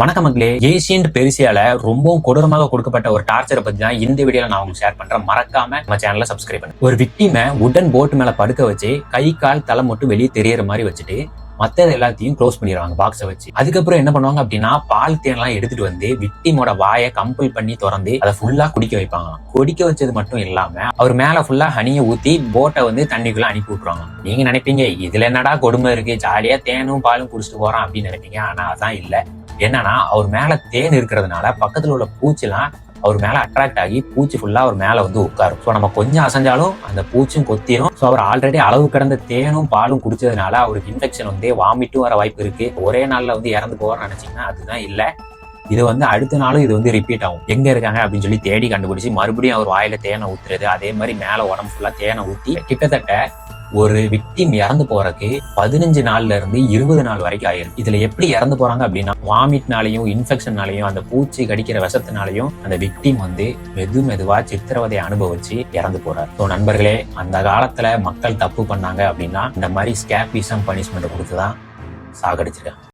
வணக்கம் மக்களே. ஏசியன்ட் பெருசியால ரொம்பவும் கொடூரமாக கொடுக்கப்பட்ட ஒரு டார்ச்சரை பத்தி தான் இந்த வீடியோல நான் உங்களுக்கு ஷேர் பண்றேன். மறக்காம நம்ம சேனலை சப்ஸ்கிரைப் பண்ணுங்க. ஒரு விக்டிமை உடன் போட் மேல படுக்க வச்சு கை கால் தலை மட்டும் வெளியே தெரியற மாதிரி வச்சுட்டு மத்தது எல்லாத்தையும் க்ளோஸ் பண்ணிடுவாங்க பாக்ஸை வச்சு. அதுக்கப்புறம் என்ன பண்ணுவாங்க அப்படின்னா, பால் தேன்லாம் எடுத்துட்டு வந்து விக்டிமோட வாயை கம்பல் பண்ணி திறந்து அதை ஃபுல்லா குடிக்க வைப்பாங்க. குடிக்க வச்சது மட்டும் இல்லாம அவர் மேல ஃபுல்லா ஹனியை ஊத்தி போட்டை வந்து தண்ணிக்குள்ள அனுப்பி விட்டுருவாங்க. நீங்க நினைப்பீங்க இதுல என்னடா கொடுமை இருக்கு, ஜாலியா தேனும் பாலும் குடிச்சிட்டு போறான் அப்படின்னு நினைப்பீங்க. ஆனா அதான் இல்ல. என்னன்னா, அவர் மேல தேன் இருக்கிறதுனால பக்கத்துல உள்ள பூச்சிலாம் அவர் மேல அட்ராக்ட் ஆகி பூச்சி ஃபுல்லா அவர் மேல வந்து உட்காரும். ஸோ நம்ம கொஞ்சம் அசைஞ்சாலும் அந்த பூச்சும் கொத்திரும். ஸோ அவர் ஆல்ரெடி அளவு கடந்த தேனும் பாலும் குடிச்சதுனால அவருக்கு இன்ஃபெக்ஷன் வந்து வாமிட்டும் வர வாய்ப்பு இருக்கு. ஒரே நாள்ல வந்து இறந்து போவார்னு நினைச்சீங்கன்னா அதுதான் இல்ல. இது வந்து அடுத்த நாளும் இது வந்து ரிப்பீட் ஆகும். எங்க இருக்காங்க அப்படின்னு சொல்லி தேடி கண்டுபிடிச்சு மறுபடியும் அவர் வாயில தேனை ஊத்துறது, அதே மாதிரி மேல உடம்பு ஃபுல்லா தேனை ஊத்தி கிட்டத்தட்ட ஒரு விக்டிம் இறந்து போறதுக்கு 15 நாள்ல இருந்து 20 நாள் வரைக்கும் ஆயிரும். இதுல எப்படி இறந்து போறாங்க அப்படின்னா, வாமிட்னாலையும் இன்ஃபெக்ஷன்னாலையும் அந்த பூச்சி கடிக்கிற விஷத்தினாலையும் அந்த விக்டிம் வந்து மெதுவா சித்திரவதையை அனுபவிச்சு இறந்து போறாரு. ஸோ நண்பர்களே, அந்த காலத்துல மக்கள் தப்பு பண்ணாங்க அப்படின்னா இந்த மாதிரி ஸ்கேபிசம் பனிஷ்மெண்ட் கொடுத்துதான் சாகடிச்சிருக்காங்க.